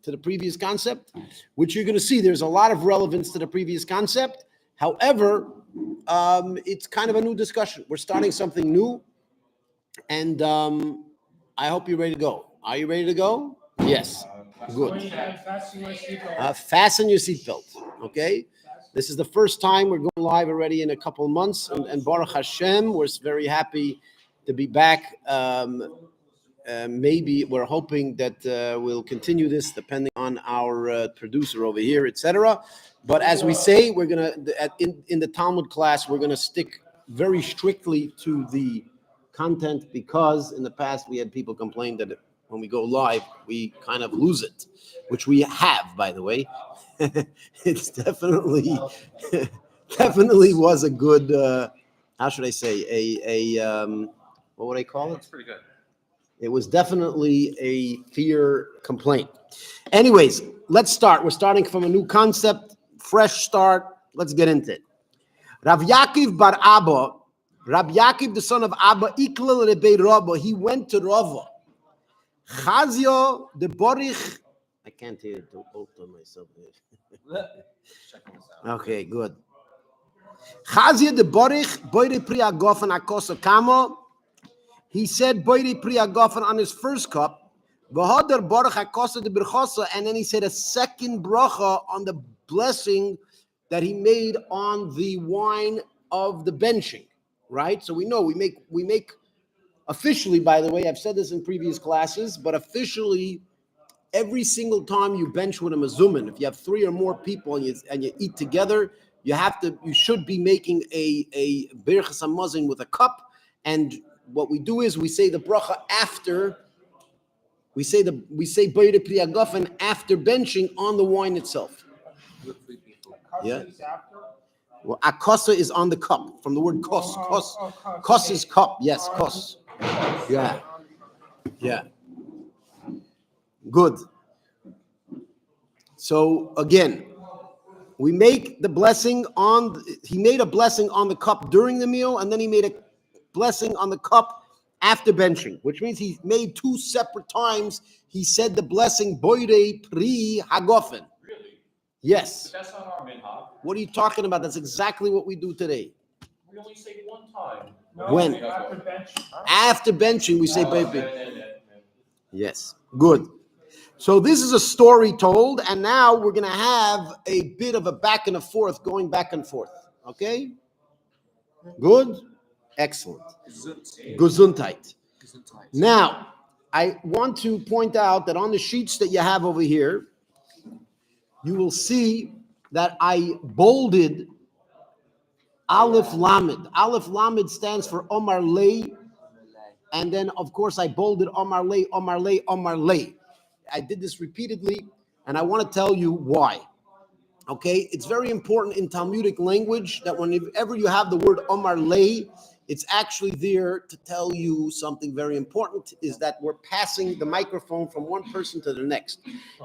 to the previous concept, which you're going to see there's a lot of relevance to the previous concept. However, it's kind of a new discussion. We're starting something new, and I hope you're ready to go. Are you ready to go? Yes. Good. Fasten your seatbelt. Okay. This is the first time we're going live already in a couple of months, and Baruch Hashem, we're very happy to be back. Maybe we're hoping that we'll continue this depending on our producer over here, etc. But as we say, we're gonna in the Talmud class, we're gonna stick very strictly to the content, because in the past we had people complain that when we go live, we kind of lose it, which we have, by the way. It's definitely was a good, how should I say, what would I call it? That's pretty good. It was definitely a fear complaint. Anyways, let's start. We're starting from a new concept, fresh start. Let's get into it. Rav Yaakov bar Abba, Rabbi Yaakov, the son of Abba, Iklal Rebbe Rabba, he went to Rava. Chazio de Borich, I can't hear it both of myself. Okay, good. Chazio de Borich, Boire Priya Gofen Akosa Kamo. He said Boire Priya Gofen on his first cup. V'hodar Borich Akosa de Birchosa, and then he said a second bracha on the blessing that he made on the wine of the benching. Right? So we know we make officially, by the way, I've said this in previous classes, but officially, every single time you bench with a mezumin, if you have 3 or more people and you eat together, you should be making a birchas hamazon with a cup. And what we do is we say the bracha after, we say Boire Priya Gofen after benching on the wine itself. Yeah. Well, akosa is on the cup, from the word kos. Kos is cup. Yes, kos. Yeah. Good. So again, we make the blessing he made a blessing on the cup during the meal, and then he made a blessing on the cup after benching, which means he made 2 separate times. He said the blessing, Boire Pri Hagofen. Yes. But that's not our minhag. What are you talking about? That's exactly what we do today. We only say one time. When? After benching, we say baby. Yes. Good. So this is a story told, and now we're going to have a bit of a back and a forth, going back and forth. Okay? Good? Excellent. Gesundheit. Now, I want to point out that on the sheets that you have over here, you will see that I bolded Aleph Lamed. Aleph Lamed stands for Omar Lei. And then, of course, I bolded Omar Lei, Omar Lei, Omar Lei. I did this repeatedly, and I want to tell you why. Okay? It's very important in Talmudic language that whenever you have the word Omar Lei, it's actually there to tell you something very important, is that we're passing the microphone from one person to the next.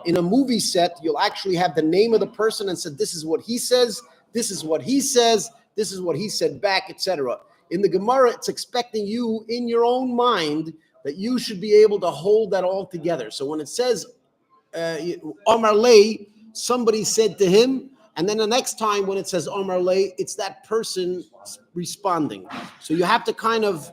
In a movie set, you'll actually have the name of the person and say, this is what he says, this is what he says, this is what he said back, etc. In the Gemara, it's expecting you in your own mind that you should be able to hold that all together. So when it says Omar Lei, somebody said to him, and then the next time when it says Omar Lei, it's that person responding. So you have to kind of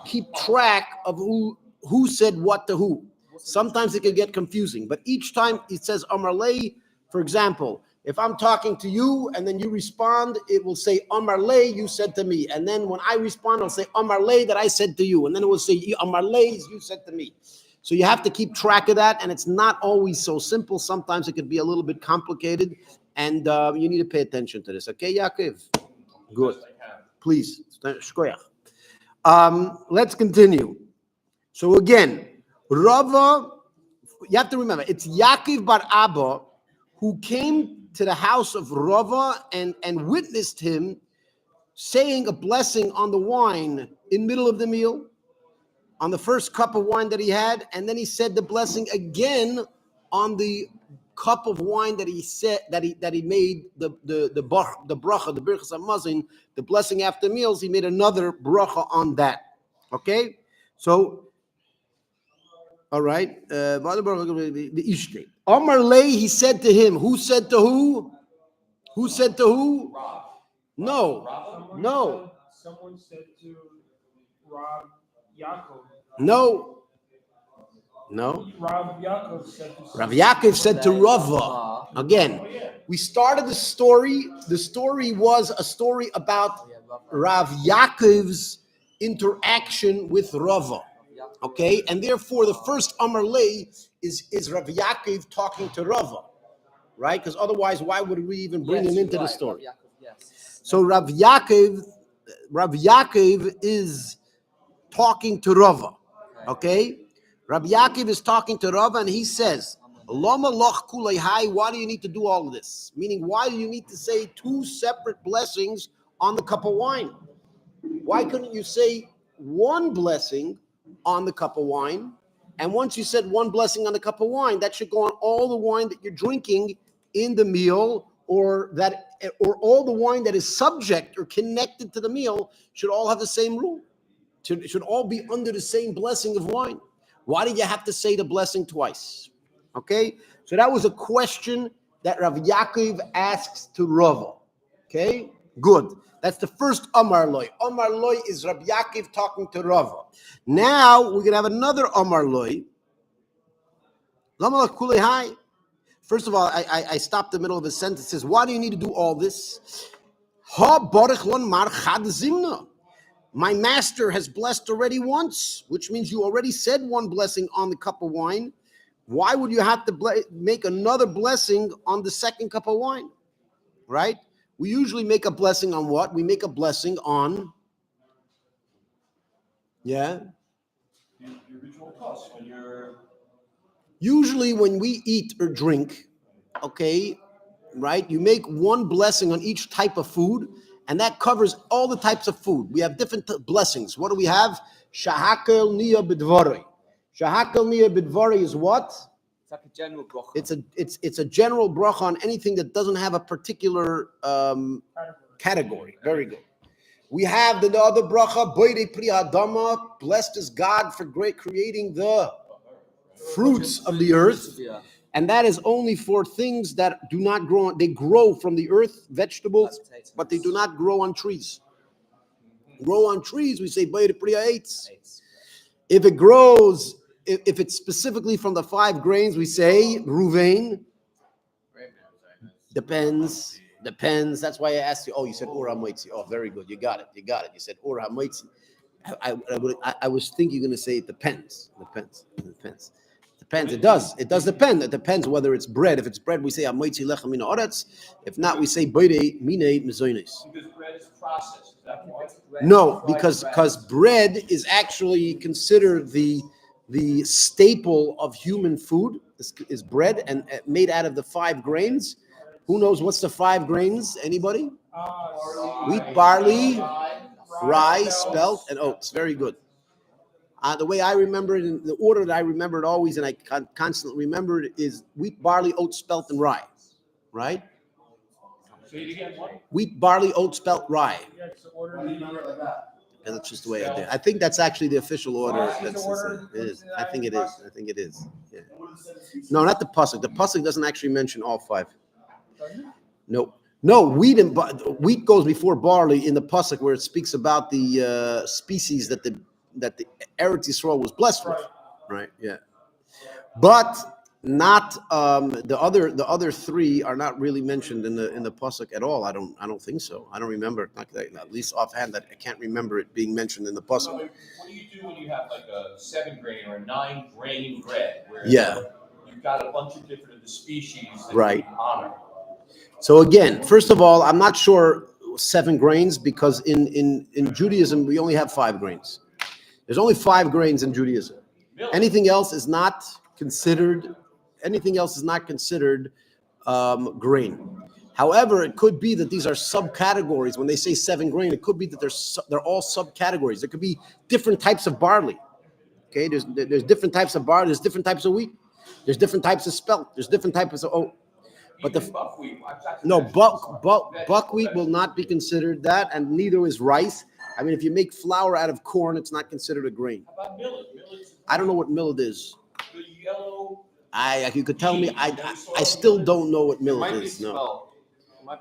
keep track of who said what to who. Sometimes it can get confusing, but each time it says Omar Lei, for example, if I'm talking to you and then you respond, it will say Omar Lei, you said to me. And then when I respond, I'll say Omar Lei, that I said to you. And then it will say Omar Lei, you said to me. So you have to keep track of that, and it's not always so simple. Sometimes it could be a little bit complicated, and you need to pay attention to this. Okay, Yaakov? Good. Please. Let's continue. So again, Rava, you have to remember, it's Yaakov bar Abba who came to the house of Rava and witnessed him saying a blessing on the wine in middle of the meal, on the first cup of wine that he had, and then he said the blessing again on the cup of wine that he said that he made the bracha, the birchas hamazon, the blessing after meals. He made another bracha on that. Okay, so All right. Omar Lay, he said to him. Who said to who? Who said to who? Rav. No. Rava? No. Someone said to Rav Yaakov. No. No. Rav Yaakov said to Rav Yaakov said to Rava. Again, we started the story. The story was a story about Rav Yaakov's interaction with Rava. Okay, and therefore the first Amar Lay is Rav Yaakov talking to Rava, right? Because otherwise, why would we even bring him into the story? So Rav Yaakov is talking to Rava. Okay, Rav Yaakov is talking to Rava, and he says, "Lama loch kulei hai." Why do you need to do all of this? Meaning, why do you need to say two separate blessings on the cup of wine? Why couldn't you say one blessing on the cup of wine? And once you said one blessing on the cup of wine, that should go on all the wine that you're drinking in the meal, or all the wine that is subject or connected to the meal should all have the same rule. Should all be under the same blessing of wine. Why did you have to say the blessing twice? Okay, so that was a question that Rav Yaakov asks to Rava. Okay, good. That's the first Amar Loy. Amar Loy is Rav Yaakov talking to Rava. Now we're gonna have another Amar Loy. Lama kulei hai. First of all, I stopped the middle of a sentence. It says, why do you need to do all this? Ha barich lon mar chad zimna. My master has blessed already once, which means you already said one blessing on the cup of wine. Why would you have to make another blessing on the second cup of wine? Right? We usually make a blessing on what? We make a blessing on, Your ritual plus when you're. usually when we eat or drink, okay, right? You make one blessing on each type of food, and that covers all the types of food. We have different blessings. What do we have? Shahakel niya bidvari. Shahakel niya bidvari is what? It's like a general bracha. It's a general bracha on anything that doesn't have a particular category. Very good. We have the other bracha, Boide Pri Adama, blessed is God for creating the fruits of the earth. And that is only for things that do not grow on, they grow from the earth, vegetables, but they do not grow on trees. Grow on trees, we say Boide Pri Eitz. If it grows, if it's specifically from the 5 grains, we say Ruvain. Depends. That's why I asked you. Oh, you said Ura Moitzi. Oh, very good. You got it. You said Ura Moitzi. I was thinking you're going to say it depends. It does depend. It depends whether it's bread. If it's bread, we say Amoitzi lechem min haaretz. If not, we say Beide mine mezonos. Because bread is processed. Is that why? No, because bread is actually considered the staple of human food. Is bread and made out of the 5 grains. Who knows what's the 5 grains? Anybody? Wheat, barley, rye, spelt, and oats. Very good. The way I remember it, in the order that I remember it always, and I constantly remember it, is wheat, barley, oats, spelt, and rye. Right? Say it again. What? Wheat, barley, oats, spelt, rye. Yeah, it's the order. And that's just the way I did. I think that's actually the official order. It is. I think it is. Yeah. No, not the pasuk. The pasuk doesn't actually mention all 5. No. Wheat goes before barley in the pasuk where it speaks about the species that the Eretz Yisrael was blessed with. Right. Yeah. But not the other 3 are not really mentioned in the pasuk at all. I don't think so. I don't remember. At least offhand, that I can't remember it being mentioned in the pasuk. What do you do when you have like a 7 grain or a 9 grain bread? Where you've got a bunch of different of the species that you honor. So again, first of all, I'm not sure 7 grains because in Judaism we only have 5 grains. There's only 5 grains in Judaism. Anything else is not considered. Grain. However, it could be that these are subcategories. When they say 7 grain, it could be that they're all subcategories. There could be different types of barley. Okay, there's different types of barley. There's different types of wheat. There's different types of spelt. There's different types of oat. But buckwheat. Buckwheat will not be considered that, and neither is rice. I mean, if you make flour out of corn, it's not considered a grain. How about millet? I don't know what millet is. the yellow. You could tell me. I still don't know what millet is. No.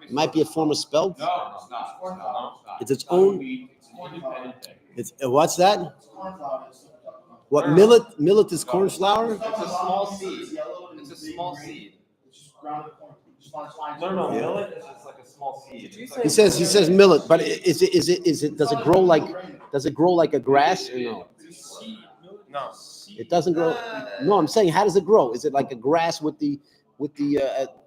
It might be a form of spelt. No, it's not. It's its own. It's an independent thing. It's what's that? What millet? Millet is corn flour. It's a small seed. It's a small seed. No. Yeah. Millet is just like a small seed. He says millet, but is it does it grow like a grass or no? No. It doesn't grow. No, I'm saying how does it grow? Is it like a grass with the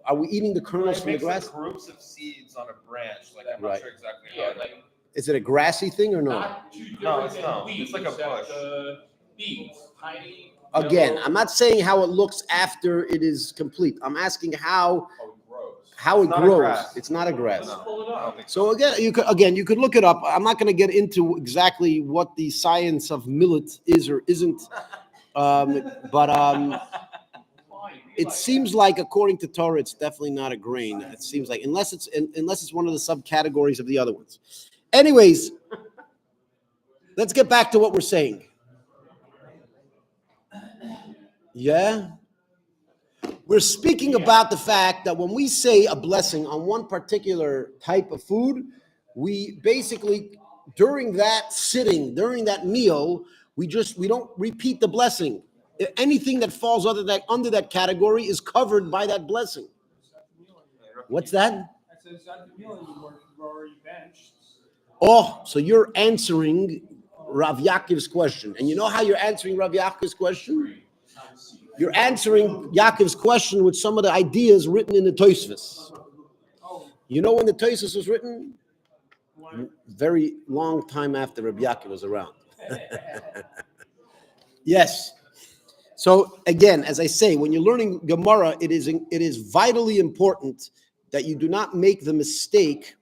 are we eating the kernels from the grass? Like groups of seeds on a branch. Like I'm Right. not sure exactly. Yeah, like Is it a grassy thing or no? not too No, different it's than not. weeds, It's like a except, bush. Beans, tiny. Again, yellow. I'm not saying how it looks after it is complete. I'm asking how How it grows. it It's not a grows. grass. It's not a grass. Let's pull it up. So again, you could look it up. I'm not going to get into exactly what the science of millet is or isn't, but it seems like, according to Torah, it's definitely not a grain. It seems like unless it's one of the subcategories of the other ones. Anyways, let's get back to what we're saying. Yeah. We're speaking about the fact that when we say a blessing on one particular type of food, we basically, during that sitting, during that meal, we don't repeat the blessing. Anything that falls under that category is covered by that blessing. What's that? I said, it's not the meal anymore. You've already benched. Oh, so you're answering Rav Yaakov's question. And you know how you're answering Rav Yaakov's question? You're answering Yaakov's question with some of the ideas written in the Tosfos. You know when the Tosfos was written? Very long time after Rabbi Yaakov was around. Yes. So again, as I say, when you're learning Gemara, it is vitally important that you do not make the mistake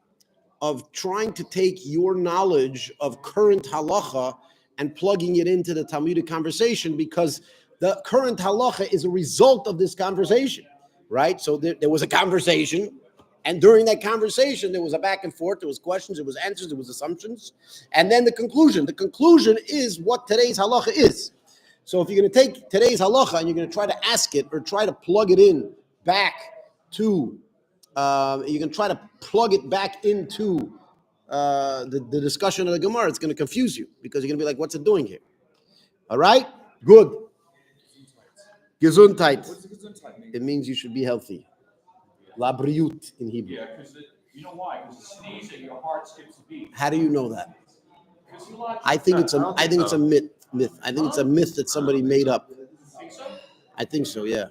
of trying to take your knowledge of current halacha and plugging it into the Talmudic conversation, because the current halacha is a result of this conversation, right? So there was a conversation, and during that conversation, there was a back and forth, there was questions, there was answers, there was assumptions, and then the conclusion. The conclusion is what today's halacha is. So if you're going to take today's halacha and you're going to try to ask it or try to plug it in back to, you can try to plug it back into the discussion of the Gemara, it's going to confuse you, because you're going to be like, what's it doing here? All right? Good. Gesundheit. It means you should be healthy. La briut in Hebrew. Yeah, because you know why? Because you sneeze and your heart skips a beat. How do you know that? I think it's a myth. I think it's a myth that somebody made up. Think so? I think so, yeah.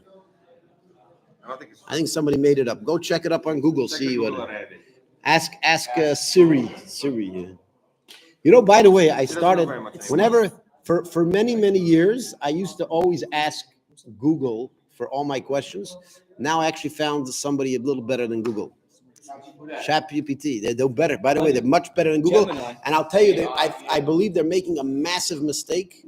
I don't think it's. I think somebody made it up. Go check it up on Google. Check See the what. Google on it. Ask Siri. Yeah. You know, by the way, I doesn't know started very much. whenever for many years, I used to always ask Google for all my questions. Now I actually found somebody a little better than Google. ChatGPT. They're better. By the way, they're much better than Google. And I'll tell you, I believe they're making a massive mistake.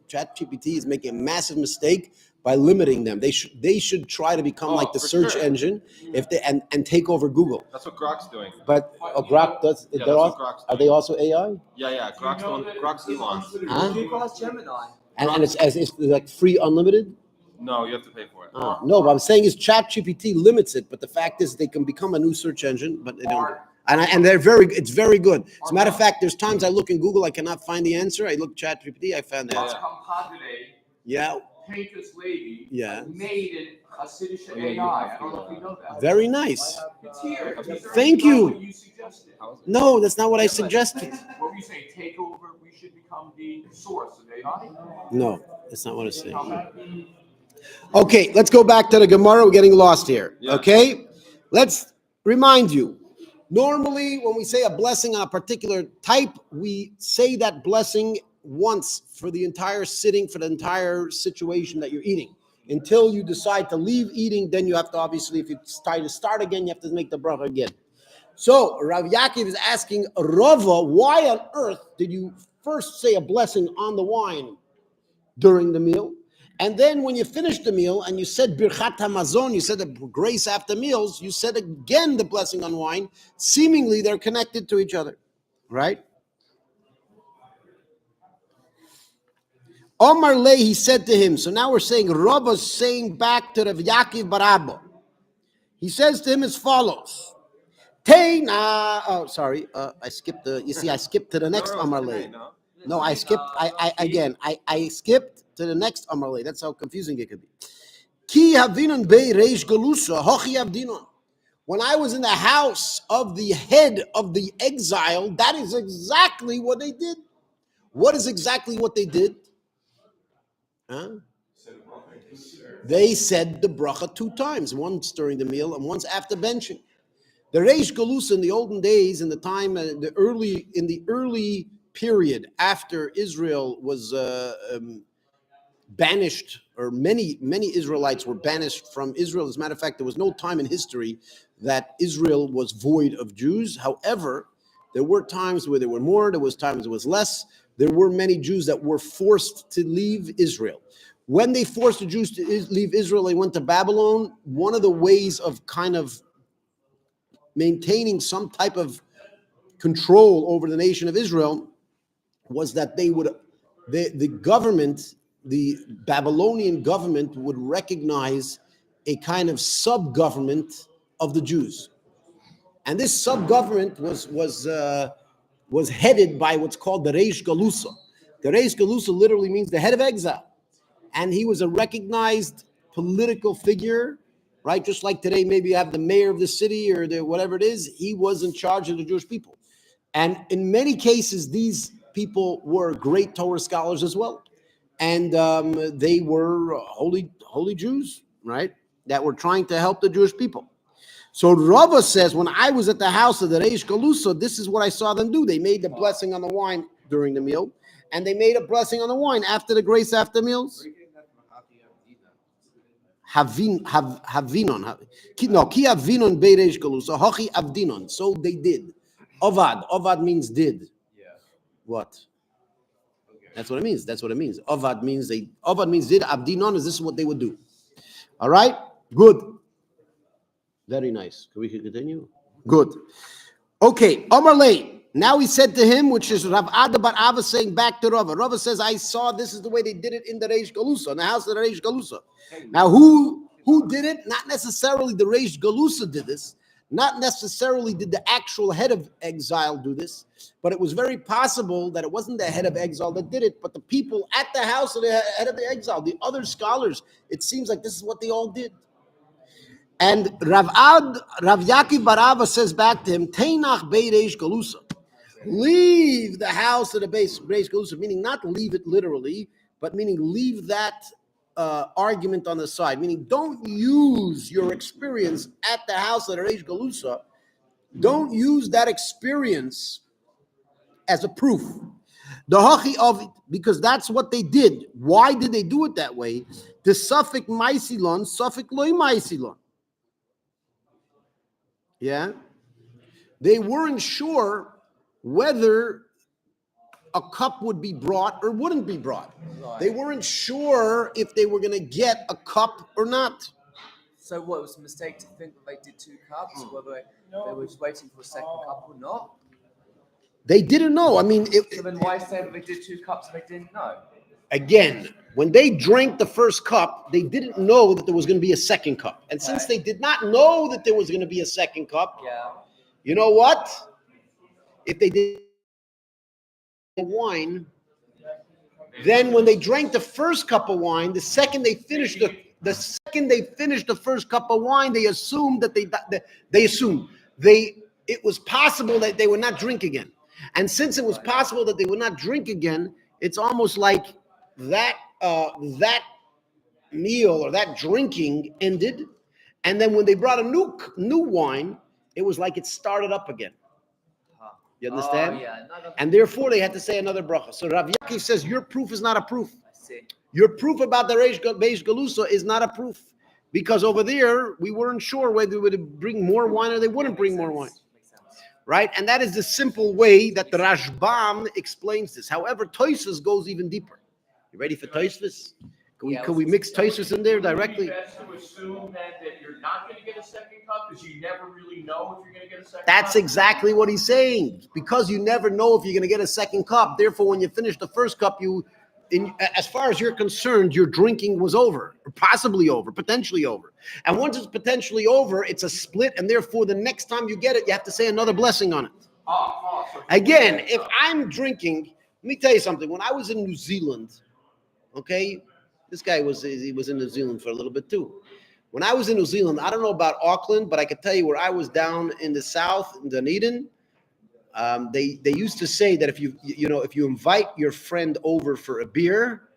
ChatGPT is making a massive mistake by limiting them. They should try to become like the for search sure. engine if they and take over Google. That's what Grok's doing. But Grok does. Yeah, They're that's all, what Grok's are they also AI? Yeah. Grok's Elon's. Huh? And it's like free, unlimited. No, you have to pay for it. No, what I'm saying is ChatGPT limits it, but the fact is they can become a new search engine, but they don't. And it's very good. As a matter of fact, there's times I look in Google, I cannot find the answer. I look ChatGPT, I found the answer. Yeah. Painter's lady Yeah. made it Hasidic AI. I don't know if you know that. Very nice. It's here. It's here. Thank It's not you. what you suggested. No, that's not what I suggested. What were you saying? Take over. We should become the source of AI. No, that's not what I'm saying. Okay, let's go back to the Gemara. We're getting lost here. Yeah. Okay, let's remind you. Normally, when we say a blessing on a particular type, we say that blessing once for the entire sitting, for the entire situation that you're eating. Until you decide to leave eating, then you have to, obviously, if you try to start again, you have to make the bracha again. So Rav Yaakov is asking Rava, why on earth did you first say a blessing on the wine during the meal? And then when you finished the meal and you said Birchat HaMazon, you said the grace after meals, you said again the blessing on wine. Seemingly they're connected to each other, right? Omar Lei, he said to him. So now we're saying, Rava's saying back to Rav Yaakov bar Abba. He says to him as follows. I skipped I skipped to the next Omar Lei. No, I skipped, I skipped to the next Omar Lei. That's how confusing it could be. Ki havinon bei reish galusa, hochi avdinon. When I was in the house of the head of the exile, that is exactly what they did. What is exactly what they did? Huh? They said the bracha 2 times, once during the meal and once after benching. The Reish Galusa in the olden days, in the time, in the early period after Israel was banished, or many Israelites were banished from Israel. As a matter of fact, there was no time in history that Israel was void of Jews. However, there were times where there were more, there was times there was less. There were many Jews that were forced to leave Israel. When they forced the Jews to leave Israel, they went to Babylon. One of the ways of kind of maintaining some type of control over the nation of Israel was that the government, the Babylonian government, would recognize a kind of sub-government of the Jews. And this sub-government was headed by what's called the Reish Galusa. The Reish Galusa literally means the head of exile. And he was a recognized political figure, right? Just like today, maybe you have the mayor of the city or whatever it is. He was in charge of the Jewish people. And in many cases, these people were great Torah scholars as well. And they were holy Jews, right? That were trying to help the Jewish people. So Rava says, when I was at the house of the Reish Galusa, this is what I saw them do. They made the blessing on the wine during the meal, and they made a blessing on the wine after the grace after meals. Havinon. Ki havinon bei Reish Galusa, hochi avdinon. So they did. Ovad means did. Yeah. What? Okay. That's what it means. Ovad means did. Avdinon is this is what they would do. All right? Good. Very nice. Can we continue? Good. Okay, Omar Lei. Now he said to him, which is Rav Ada bar Ava saying back to Rava. Rava says, I saw this is the way they did it in the Reish Galusa, in the house of the Reish Galusa. Now, who did it? Not necessarily the Reish Galusa did this. Not necessarily did the actual head of exile do this, but it was very possible that it wasn't the head of exile that did it, but the people at the house of the head of the exile, the other scholars, it seems like this is what they all did. And Rav Yaakov bar Ava says back to him, Teinach bei Reish Galusa. Leave the house of the Reish Galusa, meaning not leave it literally, but meaning leave that argument on the side, meaning don't use your experience at the house of the Reish Galusa. Don't use that experience as a proof. The hachi of it, because that's what they did. Why did they do it that way? The suffix maisilon, suffix loy maisilon. Yeah, they weren't sure whether a cup would be brought or wouldn't be brought. Right. They weren't sure if they were going to get a cup or not. So what, it was a mistake to think that they did 2 cups, whether they were just waiting for a second cup or not? They didn't know. I mean, so then why say that they did 2 cups and they didn't know? Again, when they drank the first cup, they didn't know that there was going to be a second cup. And since they did not know that there was going to be a second cup, you know what? If they did wine, then when they drank the first cup of wine, the second they finished the first cup of wine, they assumed that it was possible that they would not drink again. And since it was possible that they would not drink again, it's almost like that meal or that drinking ended, and then when they brought a new wine, it was like it started up again. You understand? And therefore they had to say another bracha. So Rav Yaakov says your proof is not a proof. Your proof about the Reish Galusa is not a proof, because over there we weren't sure whether they would bring more wine or they wouldn't bring more wine. Right? And that is the simple way that the Rashbam explains this. However, Tosfos goes even deeper. You ready for Tosfos? Can we mix Tosfos in there directly? Best to assume that you're not going to get a second cup because you never really know if you're going to get a second cup. That's exactly what he's saying. Because you never know if you're going to get a second cup. Therefore, when you finish the first cup, as far as you're concerned, your drinking was over, or possibly over, potentially over. And once it's potentially over, it's a split, and therefore the next time you get it, you have to say another blessing on it. Again, if I'm drinking, let me tell you something. When I was in New Zealand, okay, this guy was in New Zealand for a little bit too. When I was in New Zealand, I don't know about Auckland, but I can tell you where I was down in the south, in Dunedin. They used to say that if you invite your friend over for a beer,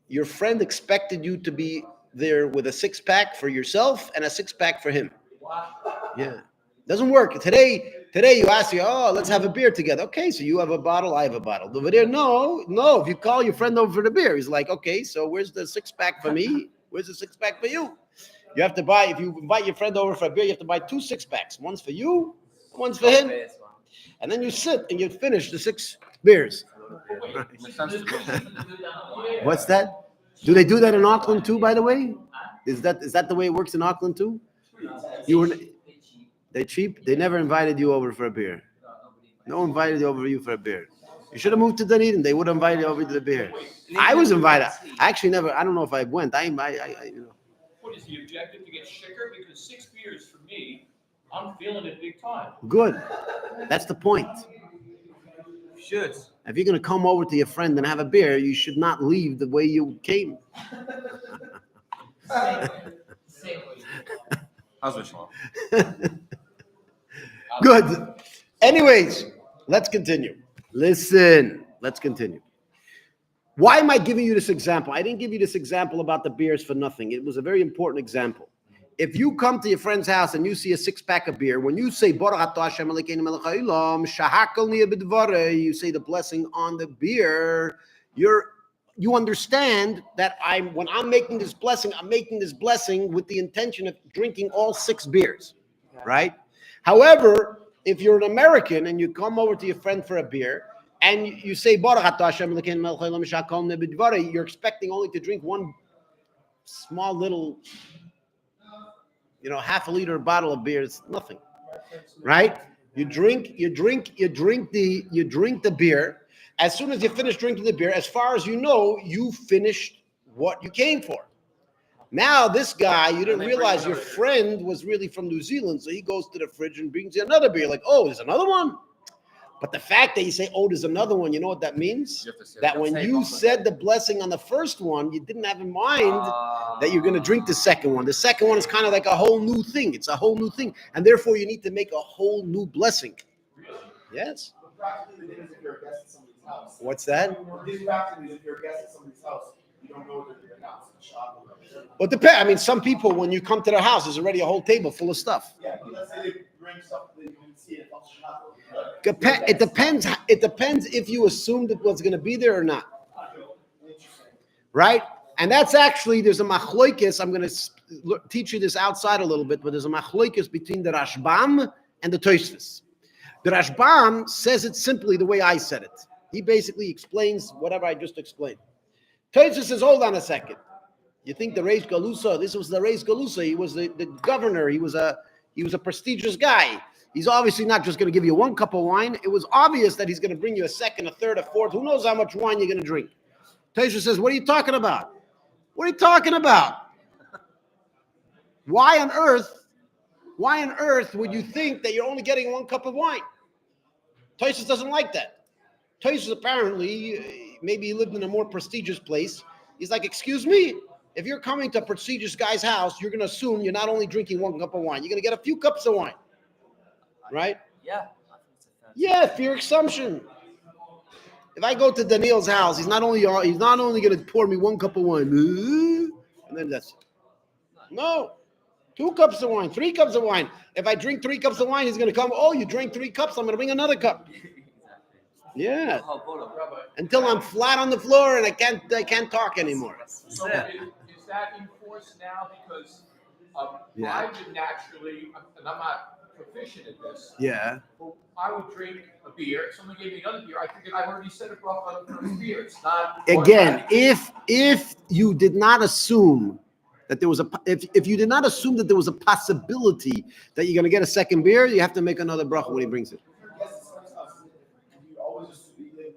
your friend expected you to be there with a 6-pack for yourself and a 6-pack for him. Yeah, doesn't work today. Today you ask let's have a beer together. Okay, so you have a bottle, I have a bottle. Over there, no. If you call your friend over for the beer, he's like, okay, so where's the 6-pack for me? Where's the 6-pack for you? You have to buy, if you invite your friend over for a beer, you have to buy 2 6-packs. One's for you, one's for him. And then you sit and you finish the 6 beers. What's that? Do they do that in Auckland too, by the way? Is that the way it works in Auckland too? They're cheap? They never invited you over for a beer. No one invited you over for a beer. You should have moved to Dunedin. They would have invited you over to the beer. I was invited. I actually never, I don't know if I went. I What is the objective, to get sicker? Because 6 beers for me, I'm feeling it big time. Good. That's the point. Should. If you're going to come over to your friend and have a beer, you should not leave the way you came. How's Michelin? Good. Anyways, let's continue. Listen, let's continue. Why am I giving you this example? I didn't give you this example about the beers for nothing. It was a very important example. If you come to your friend's house and you see a 6-pack of beer, when you say you say the blessing on the beer, you understand that when I'm making this blessing, I'm making this blessing with the intention of drinking all 6 beers, right? However, if you're an American and you come over to your friend for a beer and you say you're expecting only to drink one small little, half a liter bottle of beer. It's nothing, right? You drink the beer. As soon as you finish drinking the beer, as far as you know, you finished what you came for. Now, this guy, you didn't realize your friend was really from New Zealand, so he goes to the fridge and brings you another beer. Like, oh, there's another one? But the fact that you say, oh, there's another one, you know what that means? That when you said the blessing on the first one, you didn't have in mind that you're going to drink the second one. The second one is kind of like a whole new thing. It's a whole new thing. And therefore, you need to make a whole new blessing. Yes? What's that? Well, it depends. I mean, some people, when you come to their house, there's already a whole table full of stuff. Yeah, but let's say they bring stuff that you can see it. It depends. It depends if you assumed it was going to be there or not. Right? And that's actually, there's a machloikis. I'm going to teach you this outside a little bit, but there's a machloikis between the Rashbam and the Tosfos. The Rashbam says it simply the way I said it. He basically explains whatever I just explained. Tosfos says, hold on a second. You think the Reish Galusa, this was the Reish Galusa. He was the governor. He was a prestigious guy. He's obviously not just going to give you 1 cup of wine. It was obvious that he's going to bring you a second, a third, a fourth. Who knows how much wine you're going to drink? Tosfos says, what are you talking about? What are you talking about? Why on earth would you think that you're only getting 1 cup of wine? Tosfos doesn't like that. Tosfos apparently, maybe he lived in a more prestigious place. He's like, excuse me? If you're coming to a prestigious guy's house, you're going to assume you're not only drinking 1 cup of wine. You're going to get a few cups of wine. Right? Yeah. Yeah, fear assumption. If I go to Daniel's house, he's not only going to pour me 1 cup of wine, and then that's it. No, 2 cups of wine, 3 cups of wine. If I drink 3 cups of wine, he's going to come. Oh, you drank 3 cups. I'm going to bring another cup. Yeah. Until I'm flat on the floor and I can't talk anymore. So is that enforced now? Because I would naturally, and I'm not proficient at this. Yeah. But I would drink a beer. If someone gave me another beer, I figured I've already set it off on the first beer. It's not. Again, if you did not assume that there was if you did not assume that there was a possibility that you're going to get a second beer, you have to make another bracha when he brings it.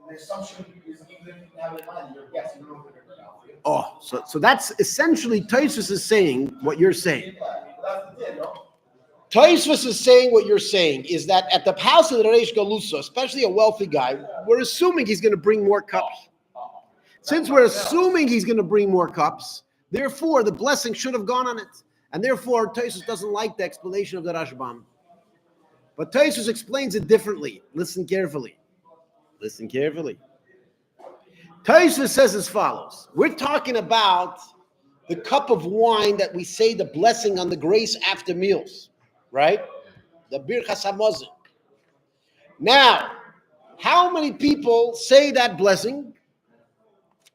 The assumption is even Oh, so that's essentially Tosfos is saying what you're saying. Tosfos is saying what you're saying is that at the house of the Reish Galusa, especially a wealthy guy, we're assuming he's going to bring more cups. Since we're assuming he's going to bring more cups, therefore the blessing should have gone on it. And therefore Tosfos doesn't like the explanation of the Rashbam. But Tosfos explains it differently. Listen carefully. Listen carefully. Tosfos says as follows. We're talking about the cup of wine that we say the blessing on the grace after meals, right? The Birchas Hamazon. Now, how many people say that blessing?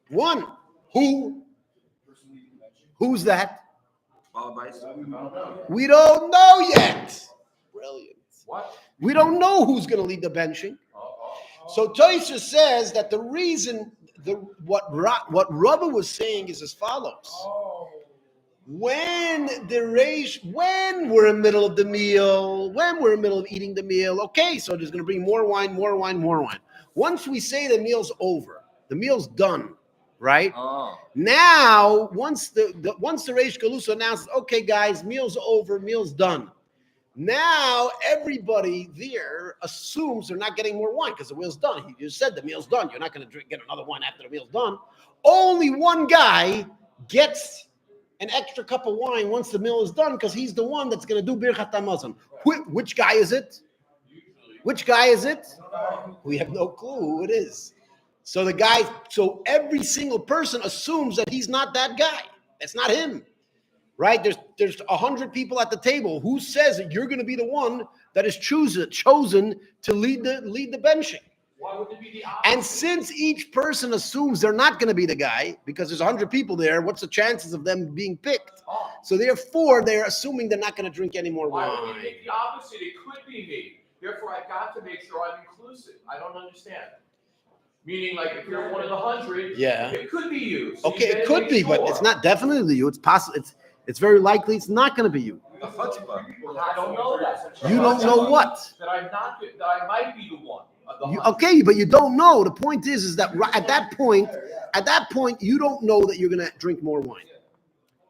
One. Who's that? We don't know yet. Brilliant. What? We don't know who's going to lead the benching. So Tosfos says that the reason, what Rabbi was saying is as follows. When we're in the middle of the meal, when we're in the middle of eating the meal, okay, so there's going to bring more wine. Once we say the meal's over, the meal's done, right? Now, once the Reish Galusa announces, okay, guys, meal's over, meal's done. Now everybody there assumes they're not getting more wine because the meal's done. He just said the meal's done. You're not going to get another wine after the meal's done. Only one guy gets an extra cup of wine once the meal is done because he's the one that's going to do Birchat Hamazon. Which guy is it? Which guy is it? We have no clue who it is. So every single person assumes that he's not that guy. It's not him. Right? There's 100 people at the table. Who says that you're going to be the one that is chosen to lead the benching? Why would it be the opposite? And since each person assumes they're not going to be the guy, because there's 100 people there, what's the chances of them being picked? So therefore, they're assuming they're not going to drink any more wine. Why would you make the opposite? It could be me. Therefore, I got to make sure I'm inclusive. I don't understand. Meaning, like, if you're one of the 100, it could be you. So okay, it could be, but it's not definitely you. It's possible. It's very likely it's not going to be you. I don't know that. You don't know what? That I might be the one. Okay, but you don't know. The point is that at that point, you don't know that you're going to drink more wine.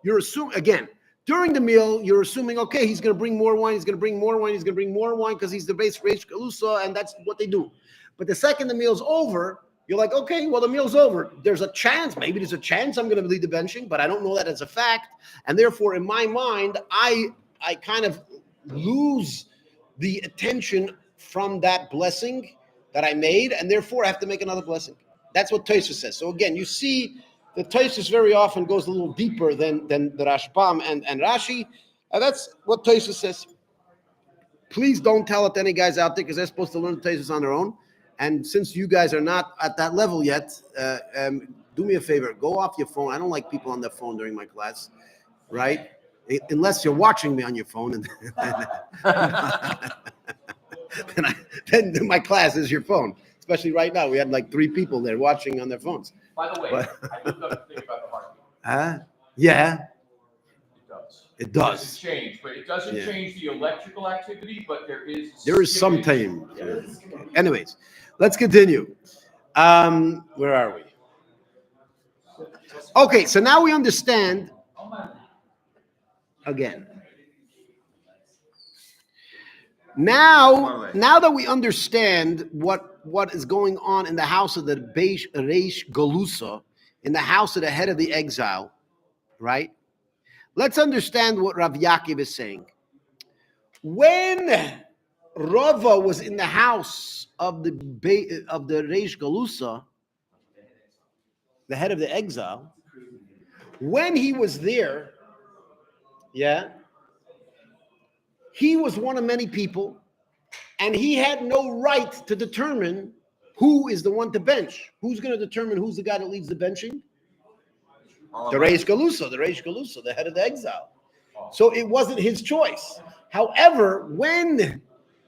You're assuming, again, during the meal, you're assuming, okay, he's going to bring more wine, because he's the base Reish Galusa, and that's what they do. But the second the meal's over, you're like, okay, well, the meal's over. There's a chance, maybe there's a chance I'm going to lead the benching, but I don't know that as a fact. And therefore, in my mind, I kind of lose the attention from that blessing that I made, and therefore I have to make another blessing. That's what Tosfos says. So again, you see the Tosfos very often goes a little deeper than the Rashbam and Rashi, and that's what Tosfos says. Please don't tell it to any guys out there because they're supposed to learn Tosfos on their own. And since you guys are not at that level yet, do me a favor, go off your phone. I don't like people on their phone during my class, right? Unless you're watching me on your phone, and then my class is your phone. Especially right now, we had like 3 people there watching on their phones. By the way, I looked up the thing about the heartbeat. Yeah. It does. It does. It change, but it doesn't change the electrical activity, but there is some time. Anyways, let's continue. Where are we? Okay, so now we understand again. Now that we understand what is going on in the house of the Reish Galusa, in the house of the head of the exile, right? Let's understand what Rav Yaakov is saying. When Rava was in the house of the Reish Galusa, the head of the exile, when he was there, he was one of many people, and he had no right to determine who is the one to bench. Who's going to determine who's the guy that leads the benching? The Reish Galusa, the head of the exile. So it wasn't his choice. However, when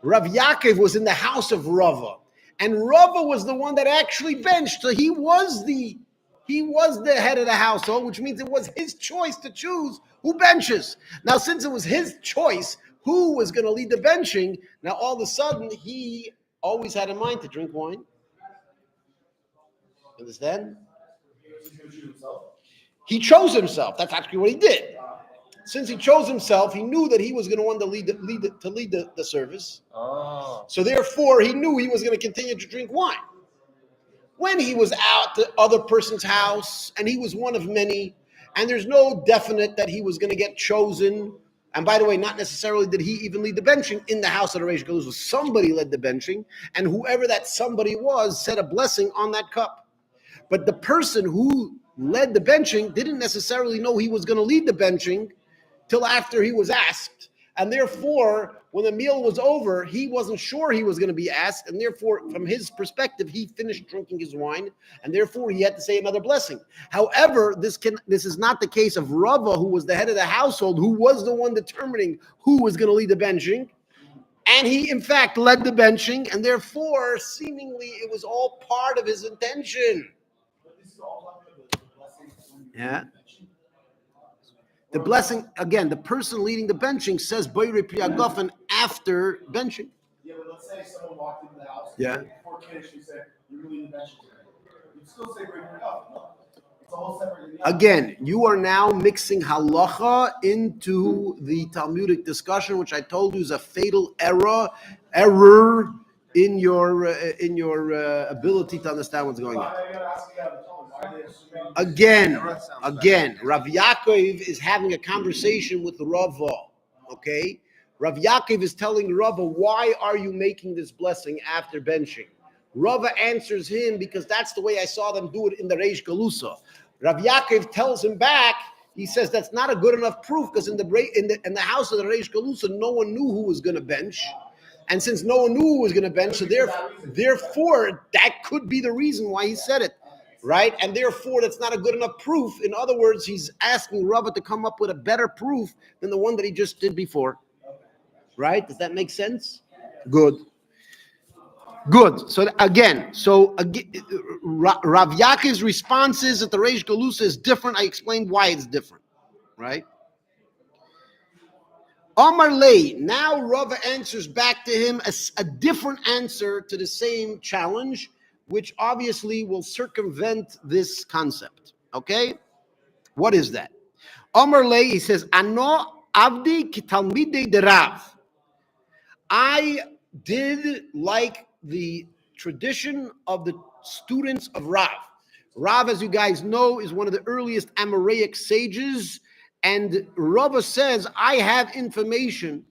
Rav Yaakov was in the house of Rava, and Rava was the one that actually benched, so he was the head of the household, which means it was his choice to choose who benches. Now, since it was his choice who was going to lead the benching, now all of a sudden he always had in mind to drink wine. Understand? He chose himself. That's actually what he did. Since he chose himself, he knew that he was going to want to lead the service. Oh. So therefore, he knew he was going to continue to drink wine. When he was out the other person's house, and he was one of many, and there's no definite that he was going to get chosen. And by the way, not necessarily did he even lead the benching in the house of the Reish Galusa. Somebody led the benching, and whoever that somebody was said a blessing on that cup. But the person who led the benching didn't necessarily know he was going to lead the benching till after he was asked. And therefore, when the meal was over, he wasn't sure he was going to be asked. And therefore, from his perspective, he finished drinking his wine. And therefore, he had to say another blessing. However, this is not the case of Rava, who was the head of the household, who was the one determining who was going to lead the benching. And he, in fact, led the benching. And therefore, seemingly, it was all part of his intention. Yeah. The blessing, again, the person leading the benching says Boire Priyagofen after benching. Yeah, but let's say someone walked into the house. Yeah. Before Kiddush, you said, you're leading the benching today. You'd still say Boire Priyagofen. No. It's a whole separate. Again, you are now mixing halacha into the Talmudic discussion, which I told you is a fatal error in your ability to understand what's going on. Again, Rav Yaakov is having a conversation with Rava, okay? Rav Yaakov is telling Rava, why are you making this blessing after benching? Rava answers him, because that's the way I saw them do it in the Reish Galusa. Rav Yaakov tells him back, he says that's not a good enough proof, because in the house of the Reish Galusa, no one knew who was going to bench. And since no one knew who was going to bench, so therefore, that could be the reason why he said it. Right? And therefore, that's not a good enough proof. In other words, he's asking Rava to come up with a better proof than the one that he just did before. Right? Does that make sense? Good. So again, Rav Yaakov's response is that the Reish Galusa is different. I explained why it's different. Right? Amar Lei, now Rava answers back to him a different answer to the same challenge, which obviously will circumvent this concept. Okay? What is that? Amar Lei, he says, Ano avdi ki talmidei de Rav. I did like the tradition of the students of Rav. Rav, as you guys know, is one of the earliest Amoraic sages, and Rava says, I have information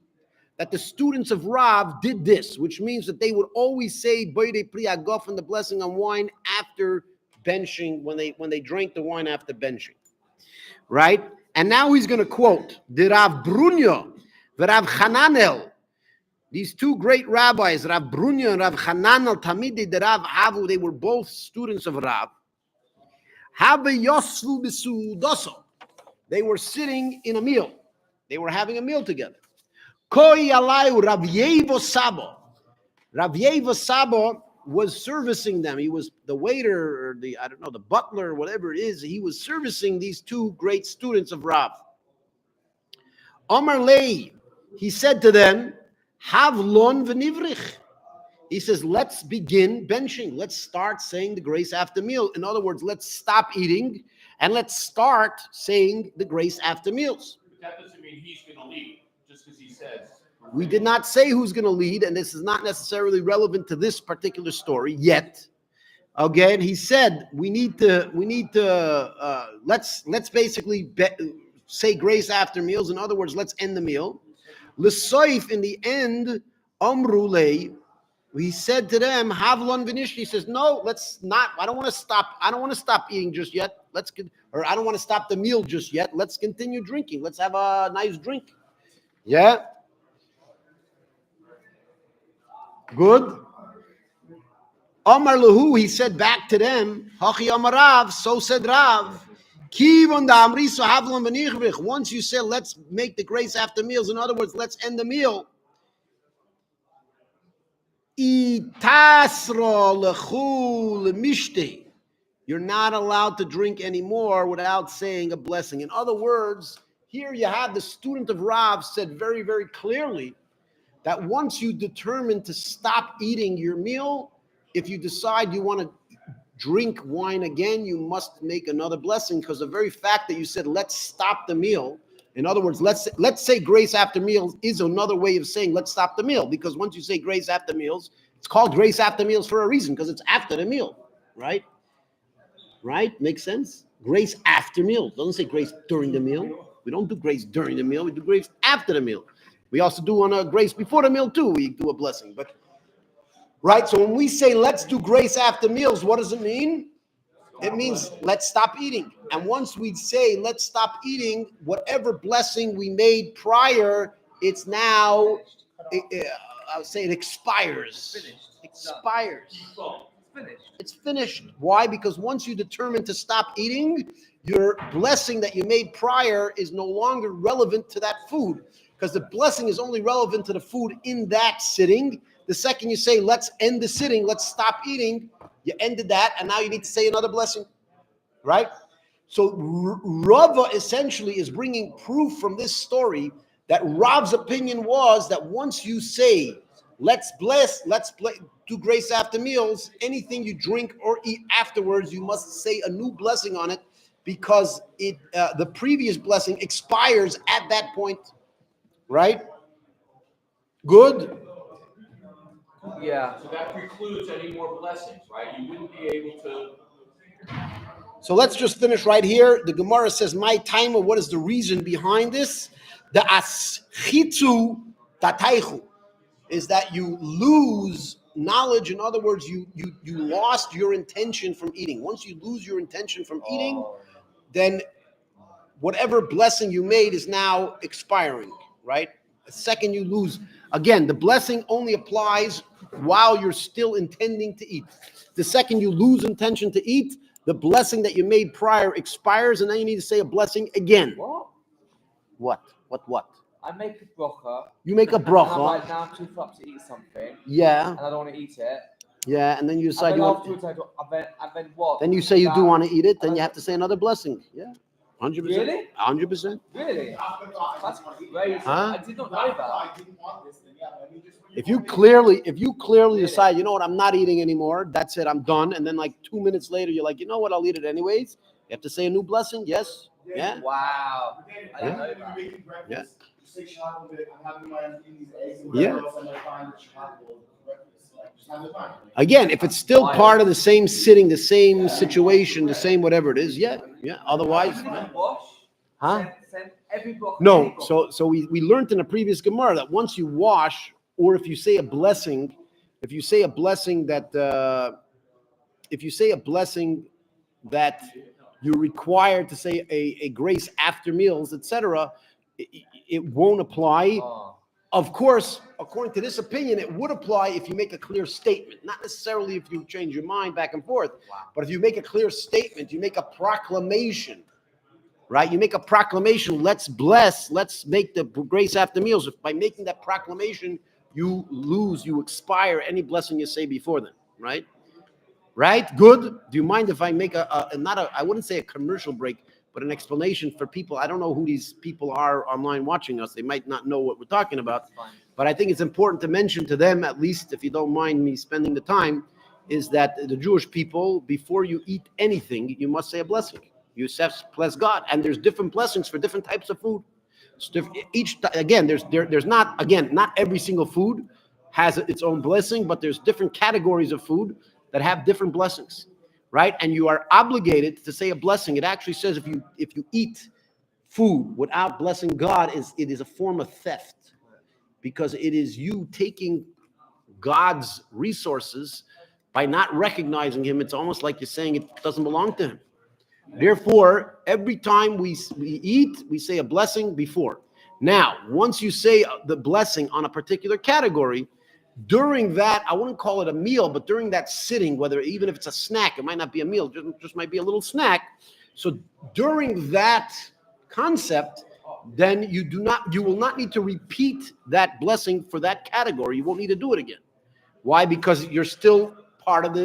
that the students of Rav did this, which means that they would always say Boire Priyagofen and the blessing on wine after benching, when they drank the wine after benching. Right? And now he's going to quote the Rav Brunyo, the Rav Hananel, these two great rabbis, Rav Brunyo and Rav Hananel, Tamidi, the Rav Havu, they were both students of Rav. They were sitting in a meal. They were having a meal together. Koi alayu Rav Yevo Sabo. Rav Yevo Sabo was servicing them. He was the waiter, or the butler, whatever it is. He was servicing these two great students of Rav. Omar Lei, he said to them, Havlon v'nivrich. He says, let's begin benching. Let's start saying the grace after meal. In other words, let's stop eating and let's start saying the grace after meals. But that doesn't mean he's going to lead, just because he says. We did not say who's going to lead, and this is not necessarily relevant to this particular story yet. Again, he said we need to let's basically say grace after meals. In other words, let's end the meal. L'soif, in the end, Amrulei, he said to them, Havlon v'nishti. He says, no, let's not. I don't want to stop eating just yet. I don't want to stop the meal just yet. Let's continue drinking. Let's have a nice drink. Yeah. Good. Amar Lahu, he said back to them, Hachi Amar Rav, so said Rav. Kivon da Amri so Havlon v'nichrich. Once you said, let's make the grace after meals. In other words, let's end the meal. Itasro lechu lemishte. You're not allowed to drink anymore without saying a blessing. In other words, here you have the student of Rav said very, very clearly that once you determine to stop eating your meal, if you decide you want to drink wine again, you must make another blessing, because the very fact that you said, let's stop the meal, in other words, let's say grace after meals is another way of saying let's stop the meal, because once you say grace after meals, it's called grace after meals for a reason, because it's after the meal, right? Right? Makes sense? Grace after meal. Doesn't say grace during the meal. We don't do grace during the meal. We do grace after the meal. We also do on a grace before the meal too. We do a blessing. But right? So when we say let's do grace after meals, what does it mean? It means let's stop eating. And once we say let's stop eating, whatever blessing we made prior, it's now, I would say it expires. Expires. It's finished. Why? Because once you determine to stop eating, your blessing that you made prior is no longer relevant to that food, because the blessing is only relevant to the food in that sitting. The second you say, let's end the sitting, let's stop eating, you ended that, and now you need to say another blessing, right? So Rava essentially is bringing proof from this story that Rav's opinion was that once you say, let's do grace after meals, anything you drink or eat afterwards, you must say a new blessing on it, because the previous blessing expires at that point, right? Good? Yeah. So that precludes any more blessings, right? You wouldn't be able to. So let's just finish right here. The Gemara says, my timer, what is the reason behind this? The aschitzu tataichu is that you lose knowledge. In other words, you lost your intention from eating. Once you lose your intention from eating, then whatever blessing you made is now expiring, right? The second you lose, again, the blessing only applies while you're still intending to eat. The second you lose intention to eat, the blessing that you made prior expires, and then you need to say a blessing again. What? What? I make a bracha. You make a And I'm bracha. like, now I'm too fucked to eat something. Yeah. And I don't want to eat it. Yeah, and then you decide And you then want. afterwards, and then what? Then you say you do want to eat it. Then And you I- have to say another blessing. Yeah, 100%. Really? 100%. Really? That's crazy. Huh? I did not know that. I didn't want this thing. Yeah, I mean, just when If you Really? clearly decide, you know what, I'm not eating anymore. That's it. I'm done. And then like 2 minutes later, you're like, you know what, I'll eat it anyways. You have to say a new blessing. Yes. Yeah. Wow. I didn't know When that. you're making breakfast, Yeah. you say shahad with it. I'm having my these eggs and Yeah. whatever else I'm gonna find with shahad for breakfast. Like, just have it fine. Again, if it's still part of the same sitting, the same situation, the same whatever it is, yeah. Otherwise, Even no. if you wash, Huh? send every bracha. No. any bracha. So we learned in a previous Gemara that once you wash, or if you say a blessing, that you're required to say a grace after meals, etc., it won't apply. Oh. Of course, according to this opinion, it would apply if you make a clear statement, not necessarily if you change your mind back and forth, but if you make a clear statement, you make a proclamation, right? You make a proclamation, let's make the grace after meals. If by making that proclamation, you expire any blessing you say before then, right? Right? Good. Do you mind if I make I wouldn't say a commercial break, but an explanation for people? I don't know who these people are online watching us. They might not know what we're talking about, but I think it's important to mention to them, at least if you don't mind me spending the time, is that the Jewish people, before you eat anything, you must say a blessing. You bless God, and there's different blessings for different types of food. Not every single food has its own blessing, but there's different categories of food that have different blessings, right? And you are obligated to say a blessing. It actually says if you eat food without blessing God, it is a form of theft, because it is you taking God's resources by not recognizing him. It's almost like you're saying it doesn't belong to him. Therefore, every time we eat, we say a blessing before. Now, once you say the blessing on a particular category, during that, I wouldn't call it a meal, but during that sitting, even if it's a snack, it might not be a meal, just might be a little snack. So during that concept, then you will not need to repeat that blessing for that category. You won't need to do it again. Why? Because you're still part of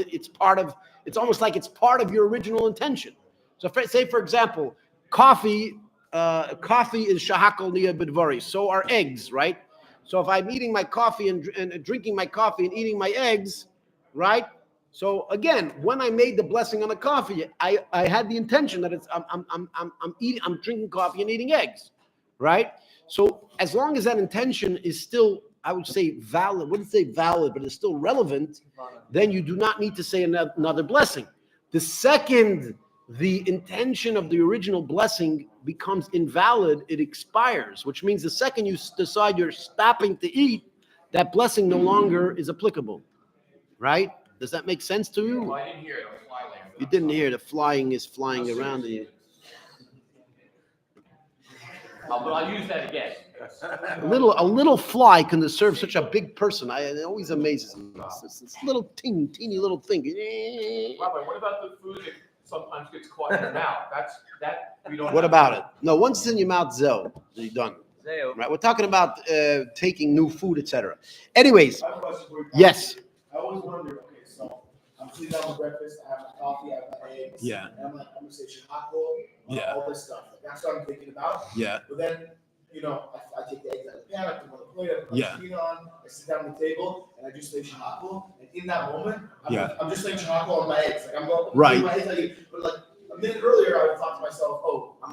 it's almost like it's part of your original intention. So say, for example, coffee is shahakol niya b'dvari. So are eggs, right? So if I'm eating my coffee and drinking my coffee and eating my eggs, right? So again, when I made the blessing on the coffee, I had the intention that I'm drinking coffee and eating eggs, right? So as long as that intention is still, I would say valid, wouldn't say valid, but it's still relevant, then you do not need to say another blessing. The second the intention of the original blessing becomes invalid, it expires, which means the second you decide you're stopping to eat, that blessing no longer is applicable, right? Does that make sense to you? Well, I didn't hear it. I was flying. You didn't hear the flying is flying around you. I'll use that again. A little fly can serve such a big person. It always amazes me. It's little teeny little thing. Rabbi, what about the food that sometimes gets caught in your mouth? That we don't. What about it? No, once it's in your mouth, you're done. Right? We're talking about taking new food, etc. Anyways, I have a question for you. yes. I always wonder, okay, so I'm sitting down with breakfast, I have my coffee, I have my eggs. Yeah. And I'm gonna say shahako, Yeah. all this stuff. Like, that's what I'm thinking about. Yeah. But then, I take the eggs out of the pan, I put them on the plate, I put my Yeah. screen on, I sit down at the table, and I just say shahako. And in that moment, I'm just saying shahako on my eggs. Like, I'm going, Right. my eggs, but like a minute earlier, I would thought to myself,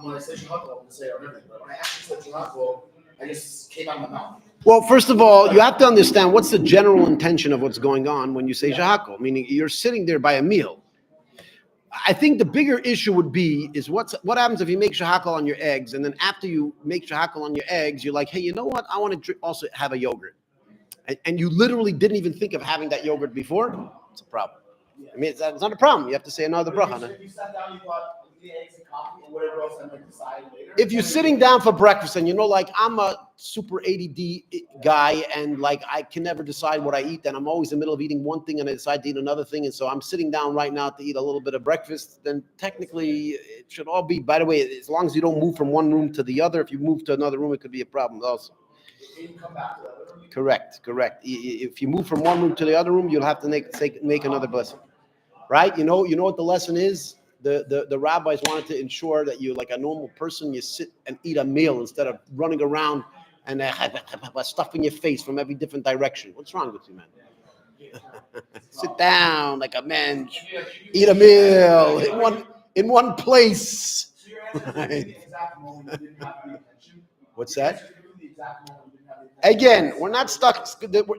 when I say shahako, I'm going to say it on everything. But when I actually said shahako, I just came out of my mouth. Well, first of all, you have to understand what's the general intention of what's going on when you say shahako, meaning you're sitting there by a meal. I think the bigger issue would be is what happens if you make shahakal on your eggs, and then after you make shahakal on your eggs, you're like, hey, you know what? I want to also have a yogurt, and you literally didn't even think of having that yogurt before. It's a problem. I mean, it's not a problem. You have to say another bracha. If you sat down, you thought the eggs and coffee and whatever else I might decide later. If you're sitting down for breakfast and like I'm a super ADD guy and like I can never decide what I eat, and I'm always in the middle of eating one thing and I decide to eat another thing, and so I'm sitting down right now to eat a little bit of breakfast, then technically it should all be, by the way, as long as you don't move from one room to the other. If you move to another room, it could be a problem also. Correct. If you move from one room to the other room, you'll have to make another blessing, right? You know what the lesson is? The rabbis wanted to ensure that you, like a normal person, you sit and eat a meal instead of running around and stuffing your face from every different direction. What's wrong with you, man? Sit down like a man, eat a meal in one place. Right. What's that? Again, we're not stuck.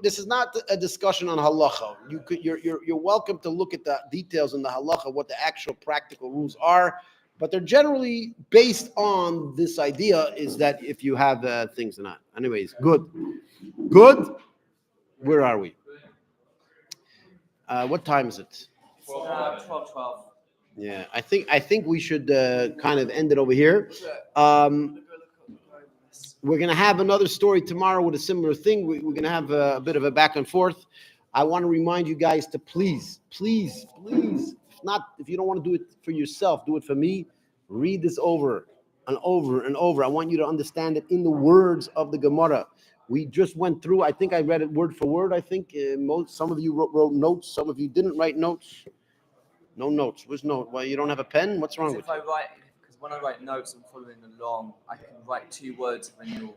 This is not a discussion on halacha. You're welcome to look at the details in the halacha, what the actual practical rules are, but they're generally based on this idea is that if you have things or not. Anyways, good. Where are we? What time is it? 12. Yeah, I think we should kind of end it over here. We're going to have another story tomorrow with a similar thing. We're going to have a bit of a back and forth. I want to remind you guys to please, if you don't want to do it for yourself, do it for me. Read this over and over and over. I want you to understand it in the words of the Gemara. We just went through, I think I read it word for word. I think some of you wrote notes. Some of you didn't write notes. No notes. Where's note? Well, you don't have a pen? What's wrong with you? Because when I write notes, I'm following along. I can write 2 words and then you're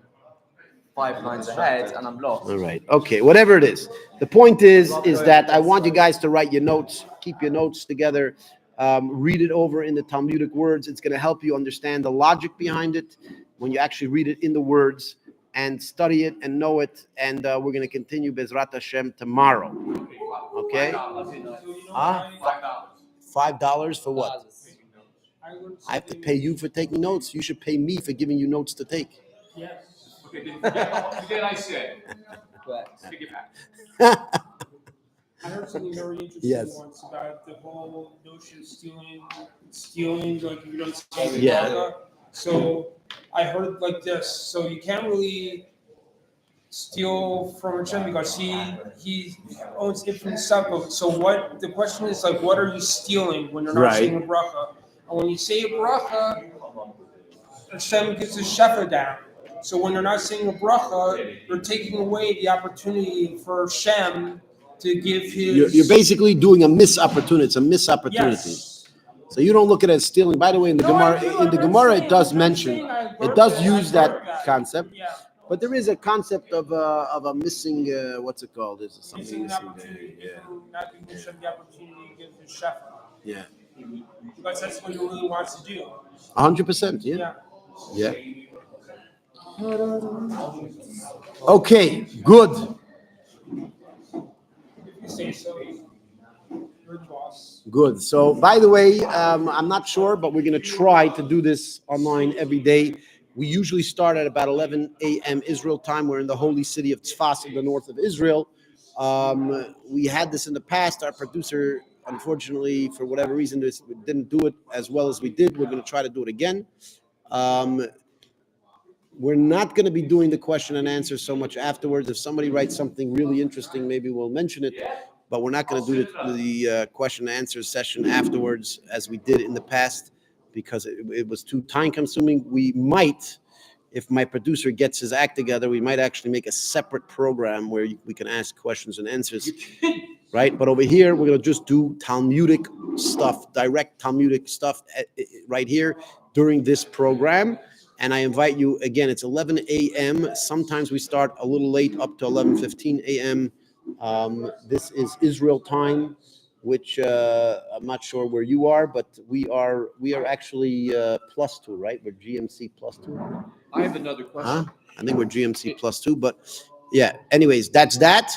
5 lines ahead, and I'm lost. All right. Okay. Whatever it is. The point is that I want you guys to write your notes. Keep your notes together. Read it over in the Talmudic words. It's going to help you understand the logic behind it when you actually read it in the words, and study it and know it. And we're going to continue Bezrat Hashem tomorrow. Okay? $5 for what? I have to pay you for taking notes. You should pay me for giving you notes to take. Yes. Okay, forget I said. Take it back. I heard something very interesting Yes. once about the whole notion of stealing, like if you don't steal the Yeah. bracha. So I heard like this. So you can't really steal from Hashem because he owns infinite stuff. So what the question is, like, what are you stealing when you're not saying a bracha? And when you say a bracha, Hashem gets a shefa down. So when you're not saying a bracha, you're taking away the opportunity for Hashem to give his. You're basically doing a missed opportunity. It's a missed opportunity. Yes. So you don't look at it as stealing. By the way, in the Gemara, it does mention, it does use that concept. Yeah. But there is a concept of a missing, what's it called? Is something Missing an missing there? opportunity, Yeah. not giving Hashem the opportunity to give the shefa. Yeah. Because that's what he really wants to do. 100%. Yeah. Yeah. Okay. Good. If you say so, you're the boss. Good. So, by the way, I'm not sure, but we're going to try to do this online every day. We usually start at about 11 a.m. Israel time. We're in the holy city of Tzfas in the north of Israel. We had this in the past. Our producer, unfortunately, for whatever reason, didn't do it as well as we did. We're going to try to do it again. We're not going to be doing the question and answer so much afterwards. If somebody writes something really interesting, maybe we'll mention it. But we're not going to do the question and answer session afterwards as we did in the past because it was too time consuming. We might, if my producer gets his act together, we might actually make a separate program where we can ask questions and answers, right? But over here, we're going to just do Talmudic stuff, direct Talmudic stuff right here during this program. And I invite you, again, it's 11 a.m. Sometimes we start a little late, up to 11:15 a.m. This is Israel time, which I'm not sure where you are, but we are actually +2, right? We're GMC +2. I have another question. Huh? I think we're GMC +2, but yeah. Anyways, that's that.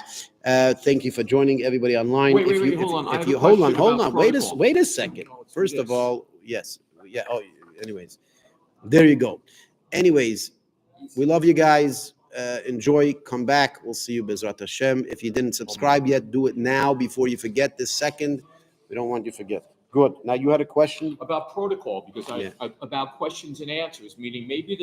Thank you for joining everybody online. Wait, hold on. Hold on. Wait a second. First of all, yes. Yeah. Oh, anyways. There you go. Anyways, we love you guys. Enjoy. Come back. We'll see you, Bezrat Hashem. If you didn't subscribe yet, do it now before you forget this second. We don't want you to forget. Good. Now you had a question About protocol, because about questions and answers, meaning maybe this